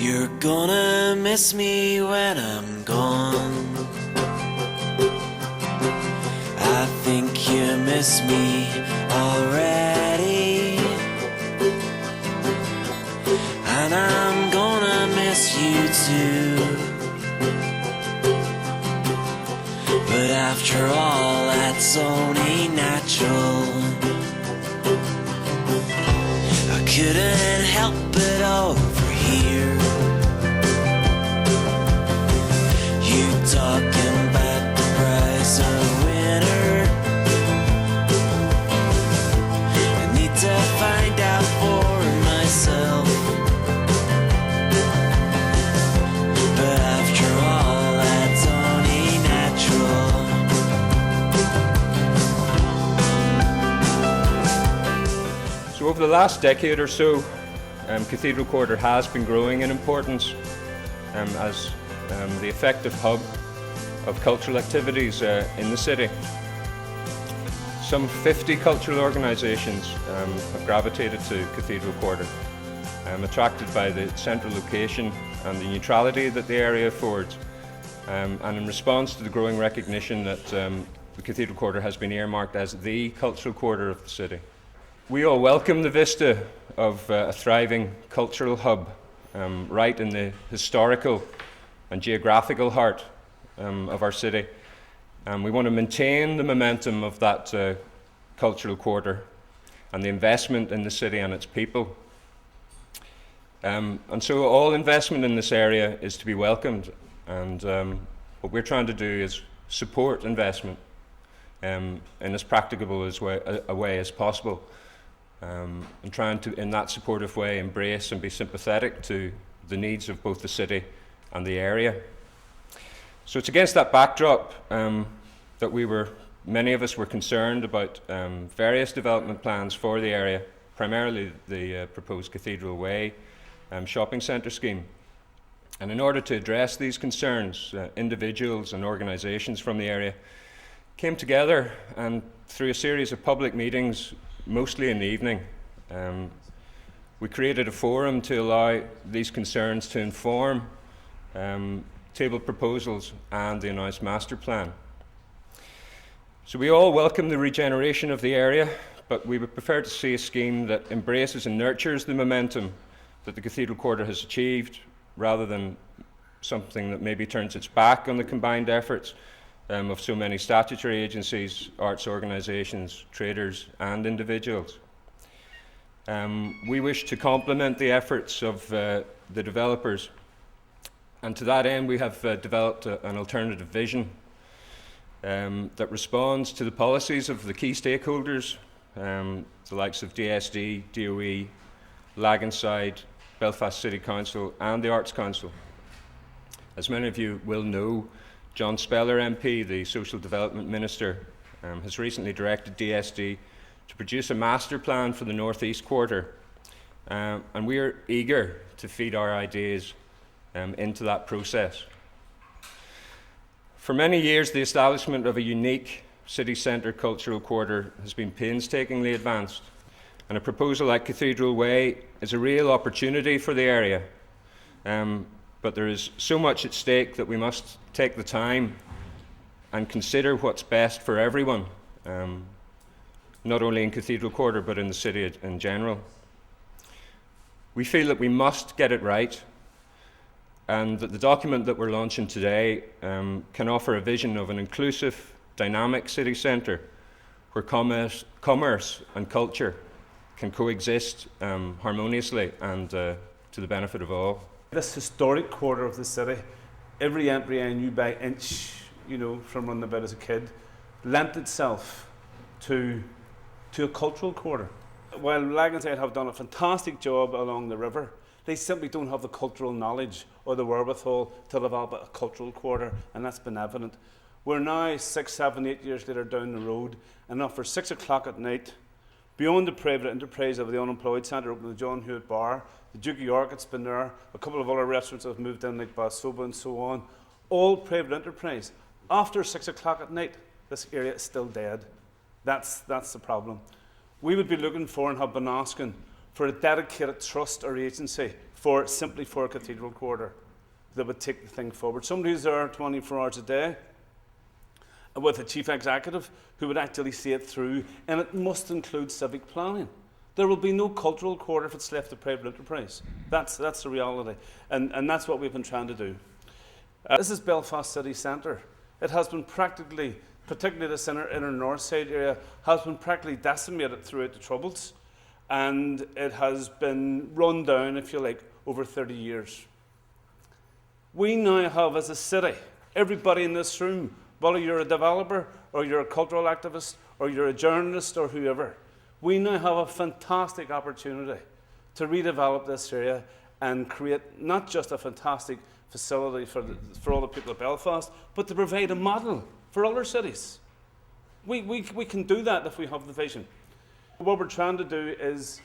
You're gonna miss me when I'm gone. I think you miss me already, and I'm gonna miss you too. But after all, that's only natural. I couldn't help it over here. You talking about the price of winter. I need to find out for myself. But after all, that's only natural. So over the last decade or so, Cathedral Quarter has been growing in importance as the effective hub of cultural activities in the city. Some 50 cultural organisations have gravitated to Cathedral Quarter, attracted by the central location and the neutrality that the area affords, and in response to the growing recognition that the Cathedral Quarter has been earmarked as the cultural quarter of the city. We all welcome the vista of a thriving cultural hub right in the historical and geographical heart of our city. We want to maintain the momentum of that cultural quarter and the investment in the city and its people. And so all investment in this area is to be welcomed, and what we're trying to do is support investment in as practicable a way as possible. And trying to, in that supportive way, embrace and be sympathetic to the needs of both the city and the area. So it's against that backdrop that many of us were concerned about various development plans for the area, primarily the proposed Cathedral Way shopping centre scheme. And in order to address these concerns, individuals and organisations from the area came together, and through a series of public meetings, mostly in the evening, we created a forum to allow these concerns to inform tabled proposals and the announced master plan. So we all welcome the regeneration of the area, but we would prefer to see a scheme that embraces and nurtures the momentum that the Cathedral Quarter has achieved, rather than something that maybe turns its back on the combined efforts of so many statutory agencies, arts organisations, traders and individuals. We wish to complement the efforts of the developers, and to that end we have developed an alternative vision that responds to the policies of the key stakeholders, the likes of DSD, DOE, Laganside, Belfast City Council and the Arts Council. As many of you will know, John Speller MP, the Social Development Minister, has recently directed DSD to produce a master plan for the North East Quarter, and we are eager to feed our ideas into that process. For many years, the establishment of a unique city centre cultural quarter has been painstakingly advanced, and a proposal like Cathedral Way is a real opportunity for the area. But there is so much at stake that we must take the time and consider what's best for everyone, not only in Cathedral Quarter but in the city in general. We feel that we must get it right, and that the document that we're launching today can offer a vision of an inclusive, dynamic city centre where commerce and culture can coexist harmoniously and to the benefit of all. This historic quarter of the city, every entry I knew by inch, from running about as a kid, lent itself to a cultural quarter. While Laganside have done a fantastic job along the river, they simply don't have the cultural knowledge or the wherewithal to develop a cultural quarter, and that's been evident. We're now 6, 7, 8 years later down the road, and now for 6 o'clock at night, beyond the private enterprise of the unemployed centre, open the John Hewitt Bar, the Duke of York, it's been there, a couple of other restaurants have moved in like Basoba and so on, all private enterprise. After 6 o'clock at night, this area is still dead. That's the problem. We would be looking for and have been asking for a dedicated trust or agency simply for Cathedral Quarter that would take the thing forward. Somebody who's there 24 hours a day with a chief executive who would actually see it through, and it must include civic planning. There will be no cultural quarter if it's left to private enterprise. That's the reality, and that's what we've been trying to do. This is Belfast city centre. It has been practically, particularly the inner north side area, has been practically decimated throughout the Troubles, and it has been run down, if you like, over 30 years. We now have, as a city, everybody in this room, whether you're a developer or you're a cultural activist or you're a journalist or whoever, we now have a fantastic opportunity to redevelop this area and create not just a fantastic facility for all the people of Belfast, but to provide a model for other cities. We can do that if we have the vision. What we're trying to do is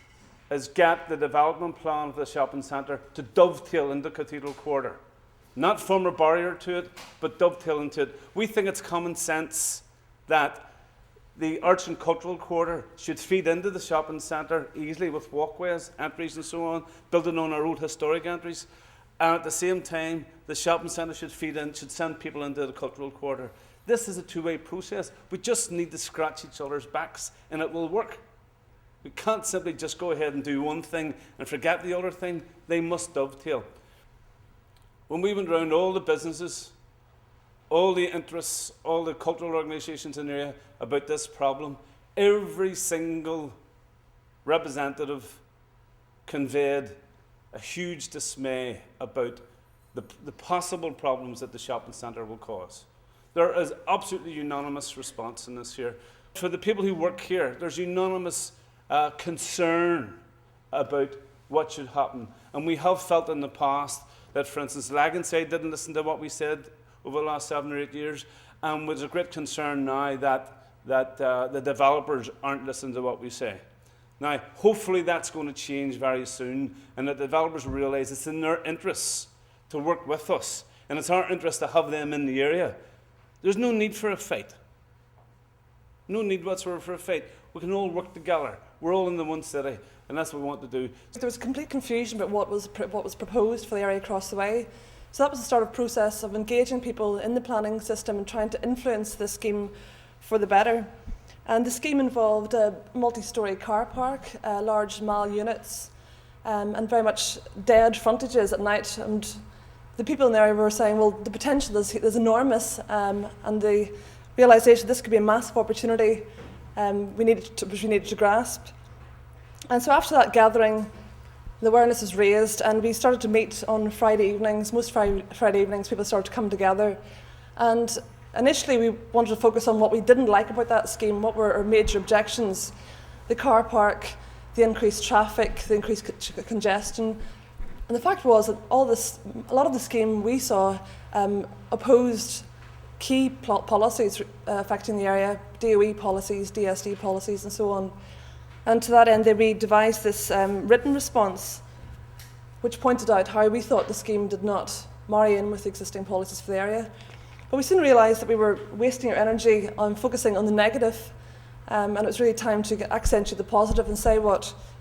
get the development plan of the shopping centre to dovetail into Cathedral Quarter. Not form a barrier to it, but dovetail into it. We think it's common sense that the arts and cultural quarter should feed into the shopping centre easily with walkways, entries and so on, building on our old historic entries. And at the same time, the shopping centre should send people into the cultural quarter. This is a two-way process. We just need to scratch each other's backs and it will work. We can't simply just go ahead and do one thing and forget the other thing. They must dovetail. When we went around all the businesses, all the interests, all the cultural organisations in the area about this problem, every single representative conveyed a huge dismay about the possible problems that the shopping centre will cause. There is absolutely unanimous response in this here. For the people who work here, there's unanimous concern about what should happen. And we have felt in the past that, for instance, Laganside didn't listen to what we said over the last 7 or 8 years, and there's a great concern now that the developers aren't listening to what we say. Now, hopefully that's going to change very soon, and the developers realise it's in their interests to work with us, and it's our interest to have them in the area. There's no need for a fight. No need whatsoever for a fight. We can all work together. We're all in the one city, and that's what we want to do. There was complete confusion about what was proposed for the area across the way. So that was the start of a process of engaging people in the planning system and trying to influence the scheme for the better. And the scheme involved a multi-storey car park, large mall units, and very much dead frontages at night. And the people in the area were saying, well, the potential is enormous, and the realisation this could be a massive opportunity which we needed to grasp. And so after that gathering, the awareness was raised, and we started to meet on Friday evenings. Most Friday evenings, people started to come together. And initially, we wanted to focus on what we didn't like about that scheme, what were our major objections: the car park, the increased traffic, the increased congestion. And the fact was that a lot of the scheme we saw opposed key policies affecting the area, DOE policies, DSD policies, and so on. And to that end, we devised this written response, which pointed out how we thought the scheme did not marry in with the existing policies for the area. But we soon realised that we were wasting our energy on focusing on the negative, and it was really time to accentuate the positive and say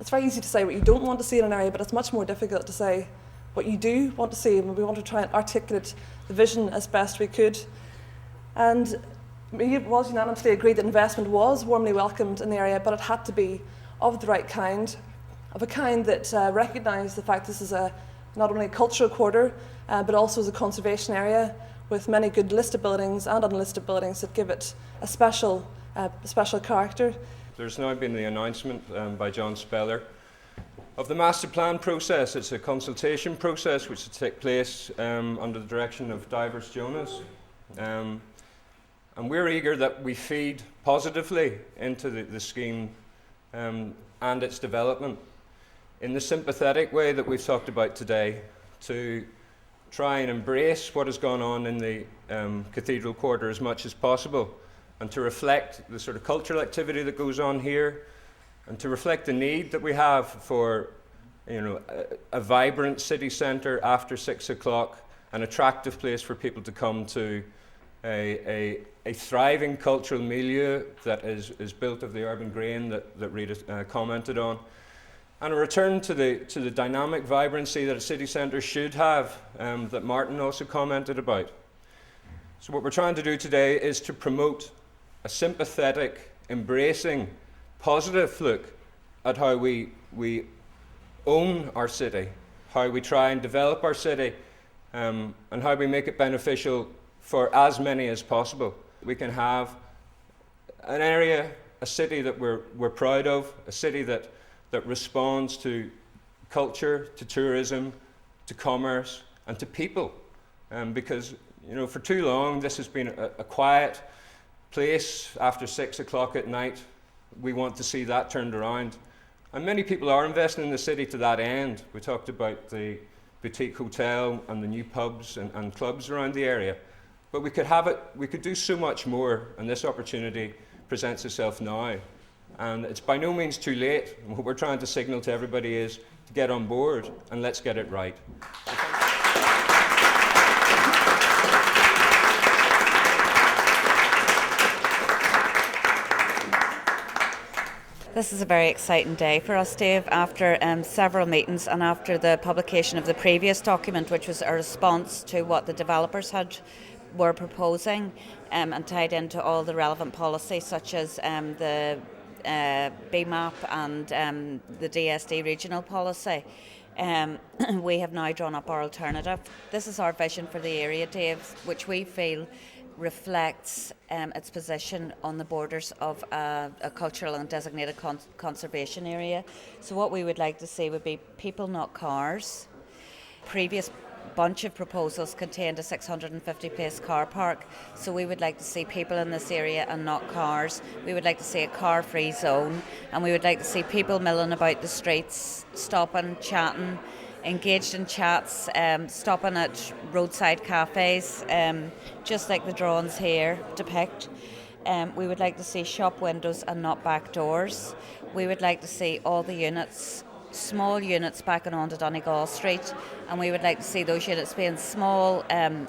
it's very easy to say what you don't want to see in an area, but it's much more difficult to say what you do want to see, and we want to try and articulate the vision as best we could. And it was unanimously agreed that investment was warmly welcomed in the area, but it had to be of the right kind, of a kind that recognised the fact this is not only a cultural quarter, but also as a conservation area with many good listed buildings and unlisted buildings that give it a special character. There's now been the announcement by John Speller of the master plan process. It's a consultation process which will take place under the direction of Divers Jonas. And we're eager that we feed positively into the scheme and its development in the sympathetic way that we've talked about today, to try and embrace what has gone on in the Cathedral Quarter as much as possible, and to reflect the sort of cultural activity that goes on here, and to reflect the need that we have for a vibrant city centre after 6 o'clock, an attractive place for people to come to, a thriving cultural milieu that is built of the urban grain that Rita commented on, and a return to the dynamic vibrancy that a city centre should have, that Martin also commented about. So what we're trying to do today is to promote a sympathetic, embracing, positive look at how we own our city, how we try and develop our city, and how we make it beneficial for as many as possible. We can have an area, a city that we're proud of, a city that responds to culture, to tourism, to commerce, and to people. Because, for too long this has been a quiet place after 6 o'clock at night. We want to see that turned around. And many people are investing in the city to that end. We talked about the boutique hotel and the new pubs and clubs around the area. But we could do so much more, and this opportunity presents itself now. And it's by no means too late. And what we're trying to signal to everybody is to get on board and let's get it right. This is a very exciting day for us, Dave, after several meetings and after the publication of the previous document, which was a response to what the developers were proposing and tied into all the relevant policies such as the BMAP and the DSD regional policy. We have now drawn up our alternative. This is our vision for the area, Dave, which we feel reflects its position on the borders of a cultural and designated conservation area. So what we would like to see would be people, not cars. Previous bunch of proposals contained a 650 place car park, so we would like to see people in this area and not cars. We would like to see a car free zone, and we would like to see people milling about the streets, stopping, chatting, engaged in chats, stopping at roadside cafes, just like the drawings here depict. We would like to see shop windows and not back doors. We would like to see all the units, small units, backing onto Donegal Street, and we would like to see those units being small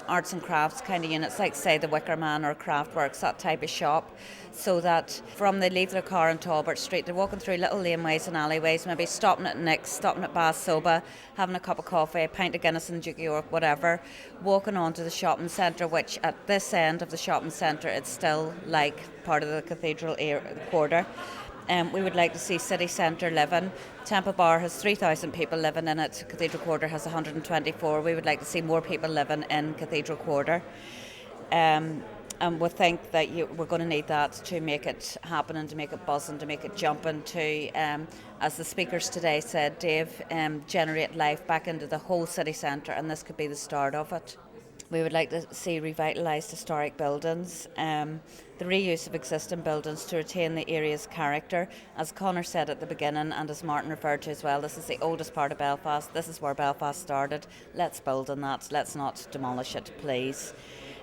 arts and crafts kind of units, like say the Wicker Man or Craftworks, that type of shop, so that from they leave their car on Talbot Street, they're walking through little laneways and alleyways, maybe stopping at Nick's, stopping at Bath Soba, having a cup of coffee, a pint of Guinness and Duke York, whatever, walking on to the shopping centre, which at this end of the shopping centre it's still like part of the Cathedral Quarter. We would like to see city centre living. Temple Bar has 3,000 people living in it. Cathedral Quarter has 124. We would like to see more people living in Cathedral Quarter. And we think that we're going to need that to make it happen and to make it buzzing, to make it jumping, to, as the speakers today said, Dave, generate life back into the whole city centre, and this could be the start of it. We would like to see revitalised historic buildings, the reuse of existing buildings to retain the area's character. As Conor said at the beginning, and as Martin referred to as well, this is the oldest part of Belfast. This is where Belfast started. Let's build on that. Let's not demolish it, please.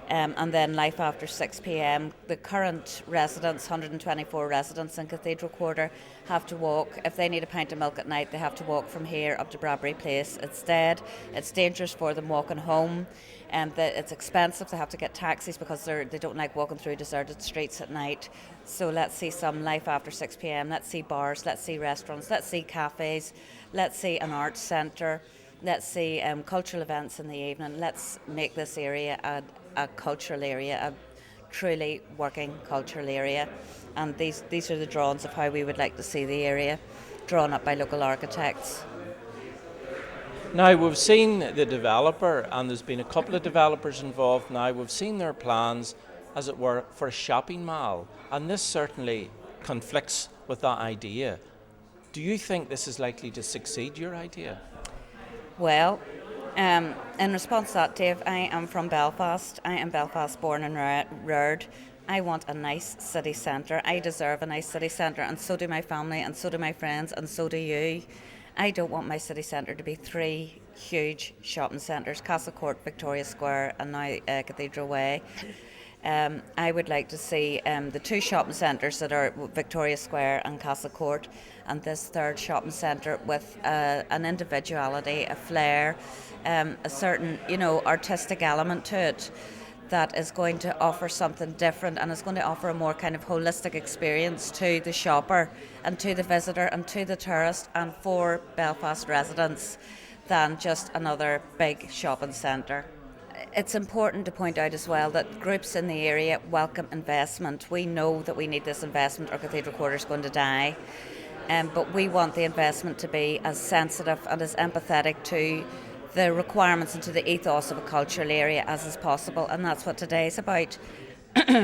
And then life after 6 p.m. The current residents, 124 residents in Cathedral Quarter, have to walk. If they need a pint of milk at night, they have to walk from here up to Bradbury Place. It's dead. It's dangerous for them walking home. It's expensive. They have to get taxis because they don't like walking through deserted streets at night. So let's see some life after 6 p.m. Let's see bars. Let's see restaurants. Let's see cafes. Let's see an arts centre. Let's see cultural events in the evening. Let's make this area a cultural area, a truly working cultural area. And these are the drawings of how we would like to see the area drawn up by local architects. Now, we've seen the developer, and there's been a couple of developers involved now. We've seen their plans, as it were, for a shopping mall, and this certainly conflicts with that idea. Do you think this is likely to succeed, your idea? Well, in response to that, Dave, I am from Belfast. I am Belfast born and reared. I want a nice city centre. I deserve a nice city centre, and so do my family, and so do my friends, and so do you. I don't want my city centre to be 3 huge shopping centres, Castle Court, Victoria Square, and now Cathedral Way. I would like to see the 2 shopping centres that are Victoria Square and Castle Court, and this 3rd shopping centre with an individuality, a flair, a certain, artistic element to it that is going to offer something different and is going to offer a more kind of holistic experience to the shopper and to the visitor and to the tourist and for Belfast residents than just another big shopping centre. It's important to point out as well that groups in the area welcome investment. We know that we need this investment or Cathedral Quarter is going to die, but we want the investment to be as sensitive and as empathetic to the requirements and to the ethos of a cultural area as is possible, and that's what today's about.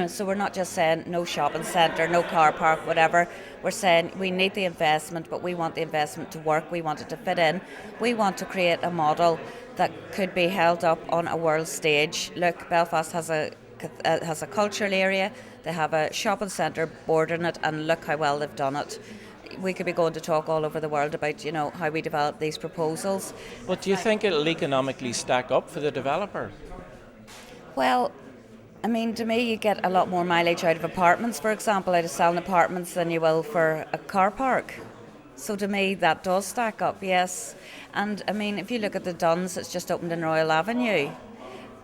So we're not just saying no shopping centre, no car park, whatever. We're saying we need the investment, but we want the investment to work, we want it to fit in. We want to create a model that could be held up on a world stage. Look, Belfast has a cultural area, they have a shopping centre bordering it, and look how well they've done it. We could be going to talk all over the world about, how we develop these proposals. But do you think it'll economically stack up for the developer? Well, I mean, to me, you get a lot more mileage out of apartments, for example, out of selling apartments than you will for a car park. So to me, that does stack up, yes. And I mean, if you look at the Duns, it's just opened in Royal Avenue.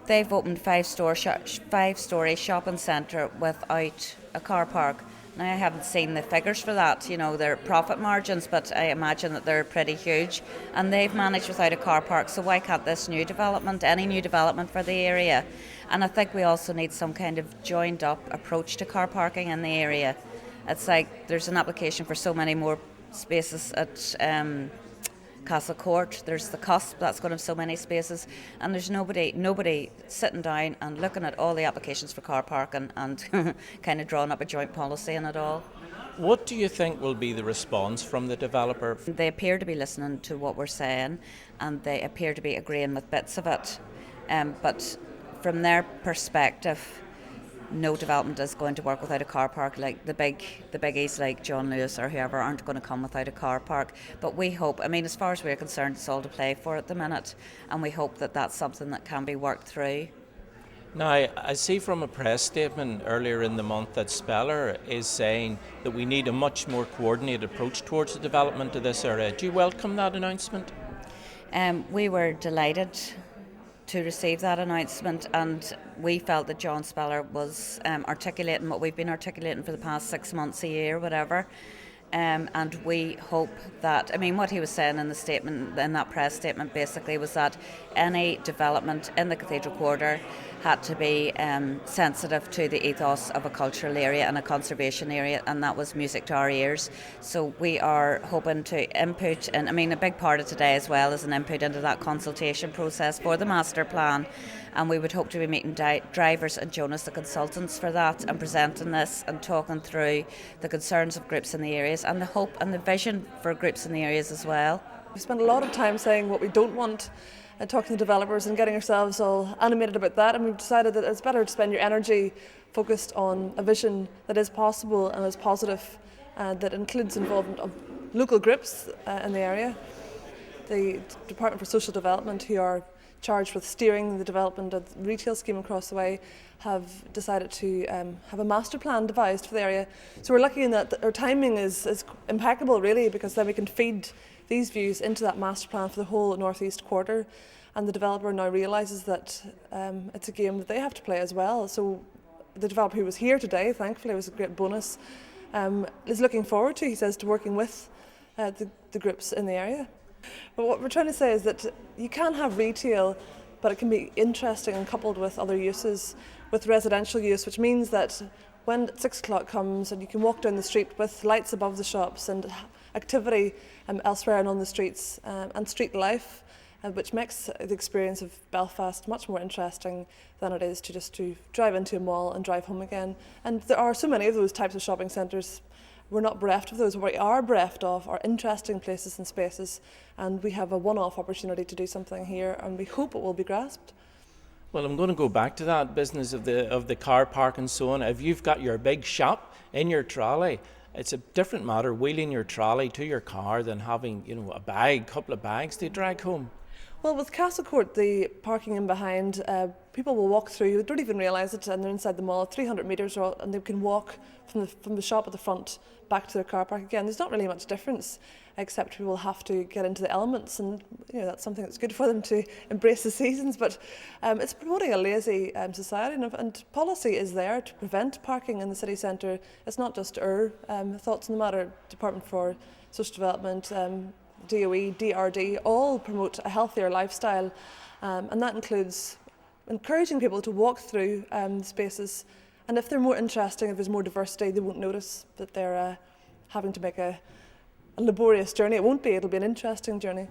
They've opened five-storey shopping centre without a car park. Now, I haven't seen the figures for that, their profit margins, but I imagine that they're pretty huge. And they've managed without a car park, so why can't this new development, any new development for the area? And I think we also need some kind of joined-up approach to car parking in the area. It's like there's an application for so many more spaces at Castle Court. There's the Cusp, that's going to have so many spaces, and there's nobody sitting down and looking at all the applications for car parking and kind of drawing up a joint policy in it all. What do you think will be the response from the developer? They appear to be listening to what we're saying, and they appear to be agreeing with bits of it, but from their perspective, no development is going to work without a car park. Like the biggies like John Lewis or whoever aren't going to come without a car park. But we hope, as far as we're concerned, it's all to play for at the minute, and we hope that that's something that can be worked through. Now, I see from a press statement earlier in the month that Speller is saying that we need a much more coordinated approach towards the development of this area. Do you welcome that announcement? We were delighted to receive that announcement, and we felt that John Speller was articulating what we've been articulating for the past 6 months, a year, whatever. And we hope that, what he was saying in the statement, in that press statement, basically was that any development in the Cathedral Quarter had to be sensitive to the ethos of a cultural area and a conservation area, and that was music to our ears. So we are hoping to input, and a big part of today as well is an input into that consultation process for the master plan, and we would hope to be meeting drivers and Jonas, the consultants, for that, and presenting this and talking through the concerns of groups in the areas and the hope and the vision for groups in the areas as well. We spent a lot of time saying what we don't want and talking to developers and getting ourselves all animated about that, and we've decided that it's better to spend your energy focused on a vision that is possible and is positive, that includes involvement of local groups in the area. The Department for Social Development, who are charged with steering the development of the retail scheme across the way, have decided to have a master plan devised for the area. So we're lucky in that our timing is impeccable, really, because then we can feed these views into that master plan for the whole northeast quarter, and the developer now realises that it's a game that they have to play as well. So the developer who was here today, thankfully, it was a great bonus, is looking forward to, he says, to working with the groups in the area. But what we're trying to say is that you can have retail, but it can be interesting and coupled with other uses, with residential use, which means that when 6 o'clock comes and you can walk down the street with lights above the shops and activity elsewhere and on the streets, and street life, which makes the experience of Belfast much more interesting than it is to drive into a mall and drive home again. And there are so many of those types of shopping centres. We're not bereft of those. What we are bereft of are interesting places and spaces, and we have a one-off opportunity to do something here, and we hope it will be grasped. Well, I'm going to go back to that business of the car park and so on. If you've got your big shop in your trolley, it's a different matter wheeling your trolley to your car than having, a couple of bags to drag home. Well, with Castle Court, the parking in behind, people will walk through, they don't even realise it, and they're inside the mall, 300 metres, and they can walk from the shop at the front back to their car park again. There's not really much difference, except people have to get into the elements, and that's something that's good for them to embrace the seasons. But it's promoting a lazy society, and policy is there to prevent parking in the city centre. It's not just our thoughts on the matter. Department for Social Development, DOE, DRD, all promote a healthier lifestyle, and that includes encouraging people to walk through spaces, and if they're more interesting, if there's more diversity, they won't notice that they're having to make a laborious journey. It won't be, it'll be an interesting journey.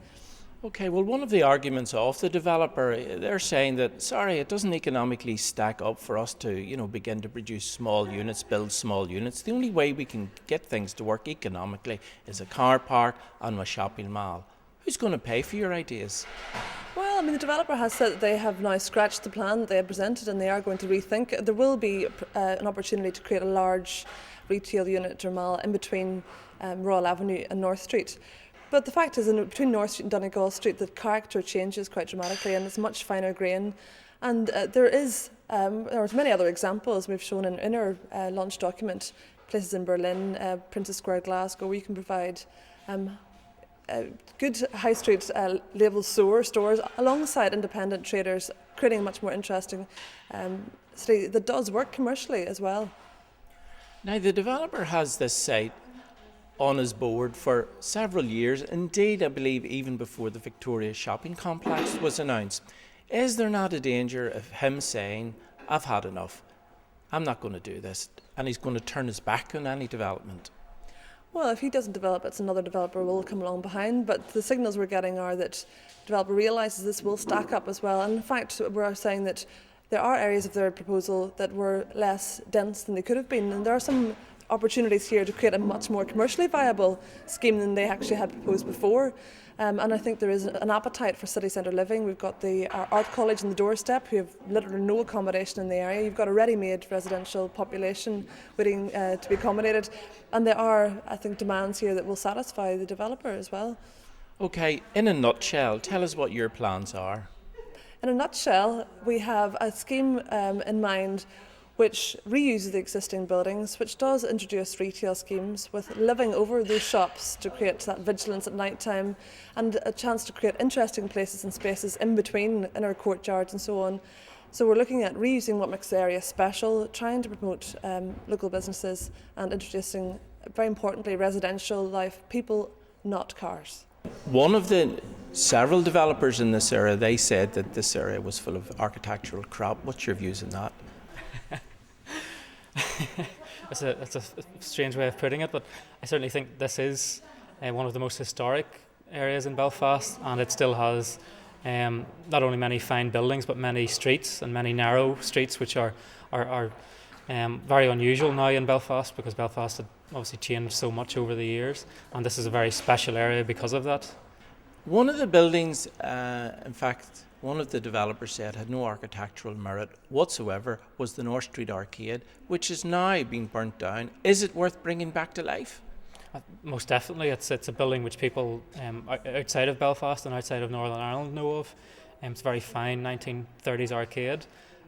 Okay, well, one of the arguments of the developer, they're saying that, sorry, it doesn't economically stack up for us to, begin to produce small units, build small units. The only way we can get things to work economically is a car park and a shopping mall. Who's going to pay for your ideas? Well, the developer has said that they have now scratched the plan that they had presented, and they are going to rethink. There will be an opportunity to create a large retail unit or mall in between Royal Avenue and North Street. But the fact is, between North Street and Donegal Street, the character changes quite dramatically, and it's much finer grain. And there are many other examples we've shown in our launch document, places in Berlin, Princess Square, Glasgow, where you can provide good high street label stores alongside independent traders, creating a much more interesting city that does work commercially as well. Now, the developer has this site on his board for several years, indeed I believe even before the Victoria shopping complex was announced. Is there not a danger of him saying, I've had enough, I'm not going to do this, and he's going to turn his back on any development? Well, if he doesn't develop it, another developer will come along behind, but the signals we're getting are that the developer realises this will stack up as well, and in fact we're saying that there are areas of their proposal that were less dense than they could have been, and there are some opportunities here to create a much more commercially viable scheme than they actually had proposed before. And I think there is an appetite for city centre living. We've got the Art College on the doorstep, who have literally no accommodation in the area. You've got a ready-made residential population waiting to be accommodated. And there are, I think, demands here that will satisfy the developer as well. Okay, in a nutshell, tell us what your plans are. In a nutshell, we have a scheme in mind which reuses the existing buildings, which does introduce retail schemes with living over those shops to create that vigilance at night time and a chance to create interesting places and spaces in between in our courtyards and so on. So we're looking at reusing what makes the area special, trying to promote local businesses and introducing, very importantly, residential life, people, not cars. One of the several developers in this area, they said that this area was full of architectural crap. What's your views on that? That's a strange way of putting it, but I certainly think this is one of the most historic areas in Belfast, and it still has not only many fine buildings but many streets and many narrow streets, which are very unusual now in Belfast, because Belfast had obviously changed so much over the years, and this is a very special area because of that. One of the buildings, in fact, one of the developers said had no architectural merit whatsoever, was the North Street Arcade, which is now being burnt down. Is it worth bringing back to life? Most definitely. It's a building which people outside of Belfast and outside of Northern Ireland know of. It's a very fine 1930s arcade,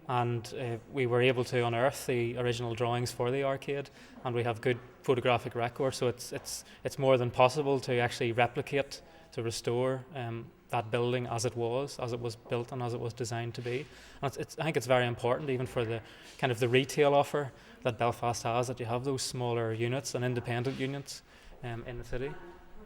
and we were able to unearth the original drawings for the arcade, and we have good photographic record, so it's more than possible to actually replicate, to restore that building as it was built and as it was designed to be. And I think it's very important, even for the kind of the retail offer that Belfast has, that you have those smaller units and independent units in the city.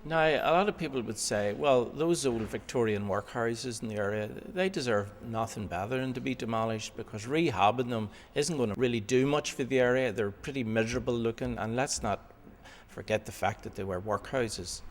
Now, a lot of people would say, well, those old Victorian workhouses in the area, they deserve nothing better than to be demolished, because rehabbing them isn't going to really do much for the area. They're pretty miserable looking, and let's not forget the fact that they were workhouses.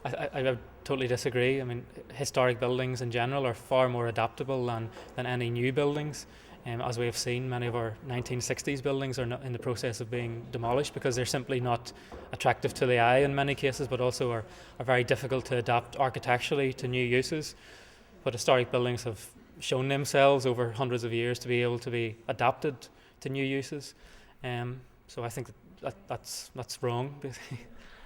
I totally disagree. I mean, historic buildings in general are far more adaptable than any new buildings. As we have seen, many of our 1960s buildings are in the process of being demolished because they're simply not attractive to the eye in many cases, but also are very difficult to adapt architecturally to new uses. But historic buildings have shown themselves over hundreds of years to be able to be adapted to new uses. So I think that's wrong, basically.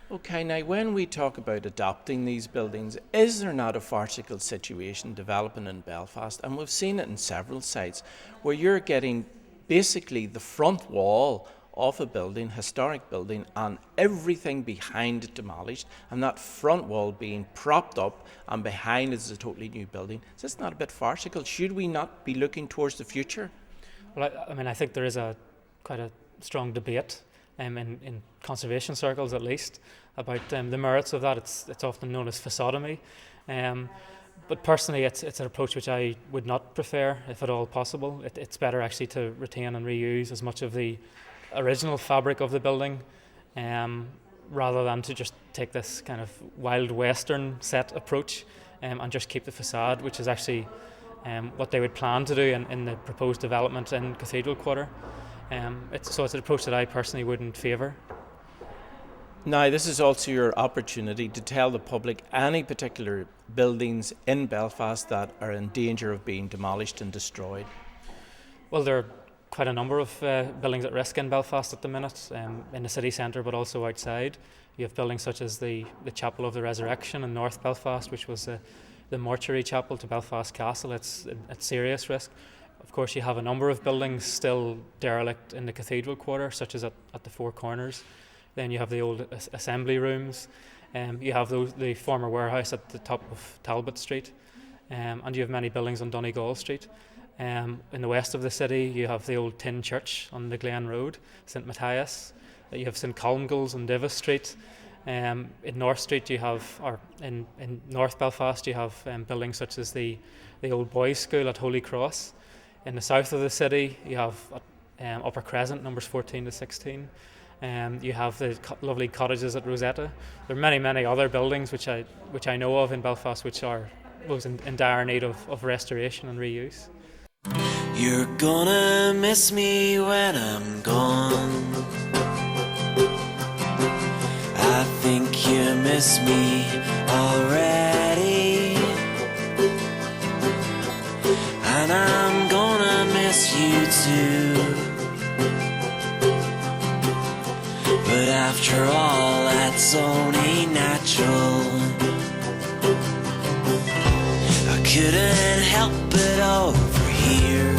Okay, now when we talk about adopting these buildings, is there not a farcical situation developing in Belfast? And we've seen it in several sites where you're getting basically the front wall of a building, historic building, and everything behind it demolished, and that front wall being propped up, and behind is a totally new building. Is this not a bit farcical? Should we not be looking towards the future? Well, I mean, I think there is quite a strong debate in conservation circles, at least, about the merits of that. It's often known as factotomy. But personally, it's an approach which I would not prefer, if at all possible. It's better actually to retain and reuse as much of the original fabric of the building, rather than to just take this kind of wild western set approach and just keep the facade, which is actually what they would plan to do in the proposed development in Cathedral Quarter. It's an approach that I personally wouldn't favour. Now, this is also your opportunity to tell the public any particular buildings in Belfast that are in danger of being demolished and destroyed. Well, there are quite a number of buildings at risk in Belfast at the minute, in the city centre but also outside. You have buildings such as the Chapel of the Resurrection in North Belfast, which was the mortuary chapel to Belfast Castle. It's at serious risk. Of course, you have a number of buildings still derelict in the Cathedral Quarter, such as at the Four Corners. Then you have the old assembly rooms. You have the former warehouse at the top of Talbot Street. And you have many buildings on Donegal Street. In the west of the city, you have the old tin church on the Glen Road, St Matthias. You have St Colmgills on Divis Street. In North Street, you have, or in North Belfast, you have buildings such as the old boys' school at Holy Cross. In the south of the city, you have Upper Crescent, numbers 14 to 16. You have the lovely cottages at Rosetta. There are many, many other buildings which I know of in Belfast which are in dire need of restoration and reuse. You're gonna miss me when I'm gone. I think you miss me already, and I'm gonna miss you too. But after all, that's only natural. I couldn't help it over here.